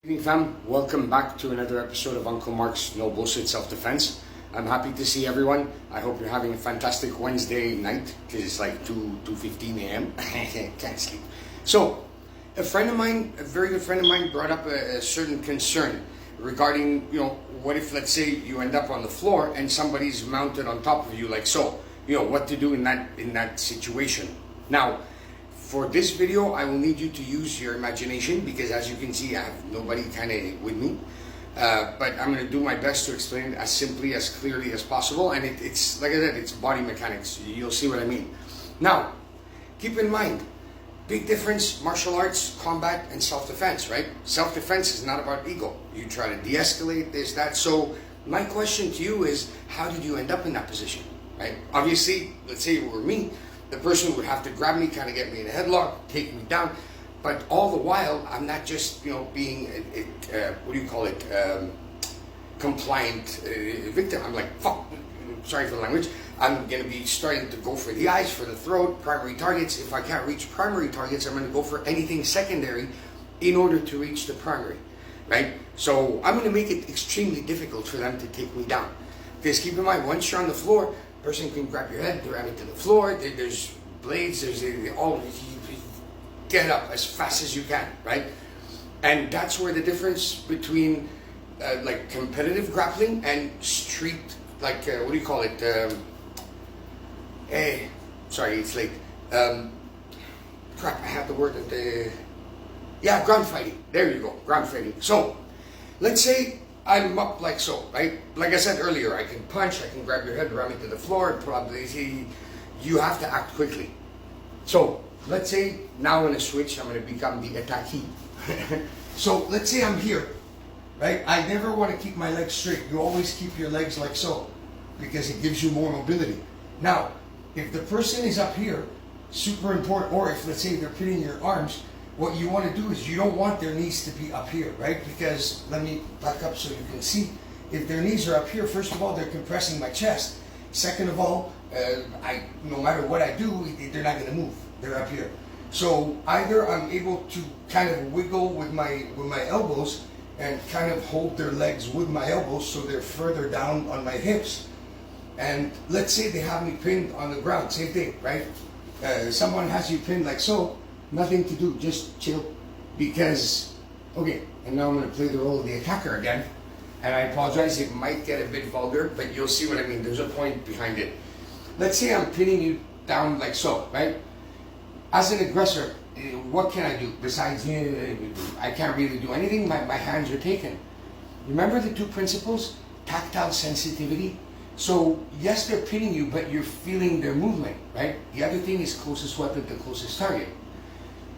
Evening fam, welcome back to another episode of Uncle Mark's No Bullshit Self-Defense. I'm happy to see everyone. I hope you're having a fantastic Wednesday night, because it's like 2:15 a.m. Can't sleep. So, a very good friend of mine brought up a certain concern regarding, what if, let's say, you end up on the floor and somebody's mounted on top of you like so? What to do in that situation. Now, for this video, I will need you to use your imagination because, as you can see, I have nobody kind of with me. But I'm going to do my best to explain it as simply, as clearly as possible. And it's, like I said, it's body mechanics. You'll see what I mean. Now, keep in mind, big difference, martial arts, combat, and self-defense, right? Self-defense is not about ego. You try to de-escalate this, that. So my question to you is, how did you end up in that position, right? Obviously, let's say it were me, the person would have to grab me, kind of get me in a headlock, take me down. But all the while, I'm not just, being, compliant victim. I'm like, fuck, sorry for the language. I'm going to be starting to go for the eyes, for the throat, primary targets. If I can't reach primary targets, I'm going to go for anything secondary in order to reach the primary, right? So I'm going to make it extremely difficult for them to take me down. Because keep in mind, once you're on the floor, person can grab your head, grab it to the floor. There's blades. There's all. Get up as fast as you can, right? And that's where the difference between like competitive grappling and street, like sorry, it's late. Crap, I have the word. Ground fighting. There you go, ground fighting. So, let's say I'm up like so, right? Like I said earlier, I can punch, I can grab your head, ram it to the floor, probably you have to act quickly. So, let's say now I'm going to switch, I'm going to become the attackee. So, let's say I'm here, right? I never want to keep my legs straight. You always keep your legs like so, because it gives you more mobility. Now, if the person is up here, super important, or if, let's say, they're pinning your arms, what you want to do is you don't want their knees to be up here, right? Because, let me back up so you can see. If their knees are up here, first of all, they're compressing my chest. Second of all, no matter what I do, they're not going to move. They're up here. So either I'm able to kind of wiggle with my elbows and kind of hold their legs with my elbows so they're further down on my hips. And let's say they have me pinned on the ground. Same thing, right? Someone has you pinned like so. Nothing to do, just chill. Because, okay, and now I'm going to play the role of the attacker again. And I apologize, it might get a bit vulgar, but you'll see what I mean. There's a point behind it. Let's say I'm pinning you down like so, right? As an aggressor, what can I do? Besides, I can't really do anything. My hands are taken. Remember the two principles? Tactile sensitivity. So, yes, they're pinning you, but you're feeling their movement, right? The other thing is closest weapon to closest target.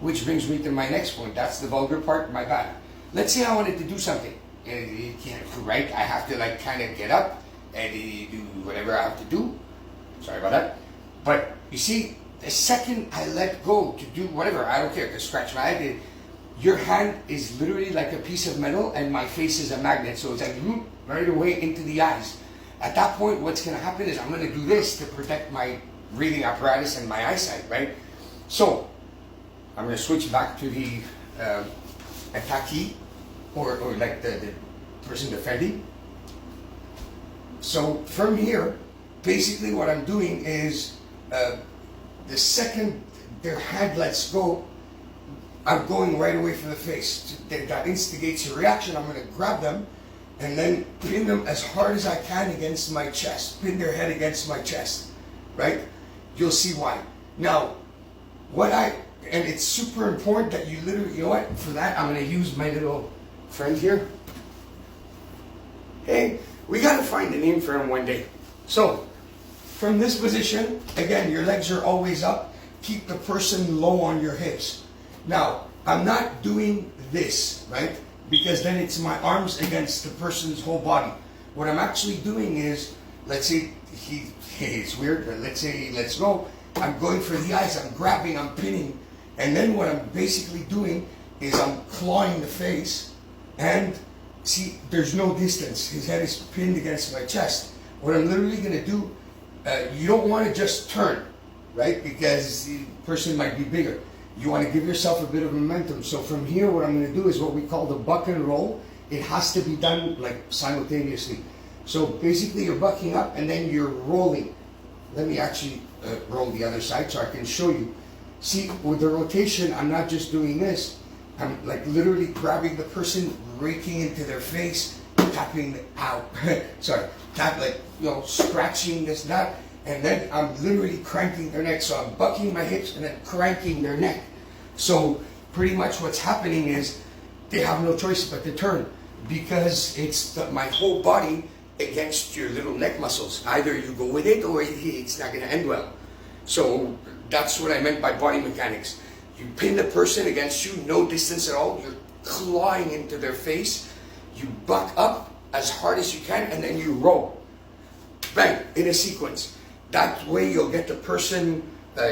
Which brings me to my next point. That's the vulgar part, my bad. Let's say I wanted to do something. Right? I have to kind of get up and do whatever I have to do. Sorry about that. But you see, the second I let go to do whatever, I don't care, to scratch my head, your hand is literally like a piece of metal and my face is a magnet. So it's like right away into the eyes. At that point, what's going to happen is I'm going to do this to protect my breathing apparatus and my eyesight, right? So, I'm going to switch back to the attackee, or like the person defending. So from here, basically what I'm doing is the second their hand lets go, I'm going right away for the face. That instigates a reaction. I'm going to grab them and then pin them as hard as I can against my chest. Pin their head against my chest, right? You'll see why. Now, and it's super important that you literally, for that, I'm going to use my little friend here. Hey, we got to find a name for him one day. So, from this position, again, your legs are always up. Keep the person low on your hips. Now, I'm not doing this, right? Because then it's my arms against the person's whole body. What I'm actually doing is, let's say, it's weird, but let's say, let's go. I'm going for the eyes, I'm grabbing, I'm pinning. And then what I'm basically doing is I'm clawing the face, and see, there's no distance. His head is pinned against my chest. What I'm literally going to do, you don't want to just turn, right? Because the person might be bigger. you want to give yourself a bit of momentum. So from here, what I'm going to do is what we call the buck and roll. It has to be done like simultaneously. So basically you're bucking up and then you're rolling. Let me actually roll the other side so I can show you. See, with the rotation, I'm not just doing this. I'm like literally grabbing the person, raking into their face, tapping out. Sorry, tap like, scratching this, that. And then I'm literally cranking their neck. So I'm bucking my hips and then cranking their neck. So pretty much what's happening is they have no choice but to turn, because it's my whole body against your little neck muscles. Either you go with it or it's not going to end well. So that's what I meant by body mechanics. You pin the person against you, no distance at all. You're clawing into their face. You buck up as hard as you can, and then you roll. Bang, in a sequence. That way you'll get the person,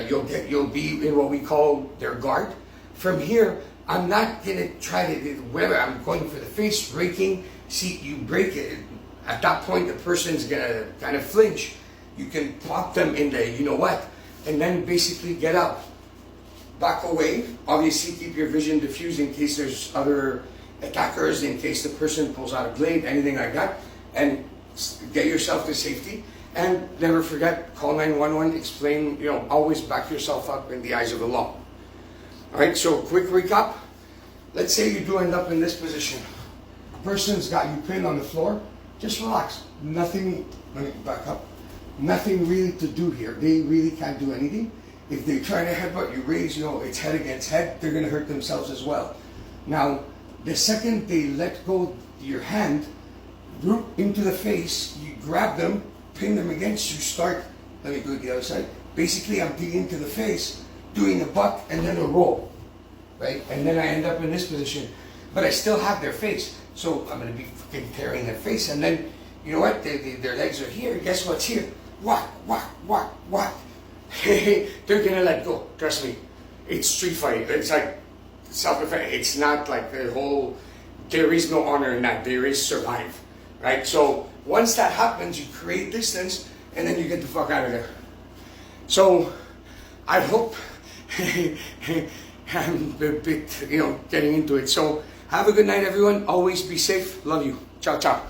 you'll be in what we call their guard. From here, I'm not gonna try to, whatever, I'm going for the face, raking. See, you break it. At that point, the person's gonna kind of flinch. You can plop them in the, you know what, and then basically get up. Back away. Obviously, keep your vision diffused in case there's other attackers, in case the person pulls out a blade, anything like that. And get yourself to safety. And never forget, call 911, explain, always back yourself up in the eyes of the law. All right, so quick recap. Let's say you do end up in this position. Person's got you pinned on the floor. Just relax. Nothing, let me back up. Nothing really to do here. They really can't do anything. If they try to headbutt you, raise, it's head against head, they're going to hurt themselves as well. Now, the second they let go your hand, root into the face, you grab them, pin them against you, start, let me do it the other side. Basically, I'm digging into the face, doing a buck, and then a roll, right? And then I end up in this position. But I still have their face. So I'm going to be fucking tearing their face. And then, you know what? Their legs are here. Guess what's here? Whack, whack, whack, whack. They're going to let go. Trust me. It's street fight. It's like self-defense. It's not like the whole, there is no honor in that. There is survive, right? So once that happens, you create distance, and then you get the fuck out of there. So I hope I'm a bit, getting into it. So have a good night, everyone. Always be safe. Love you. Ciao, ciao.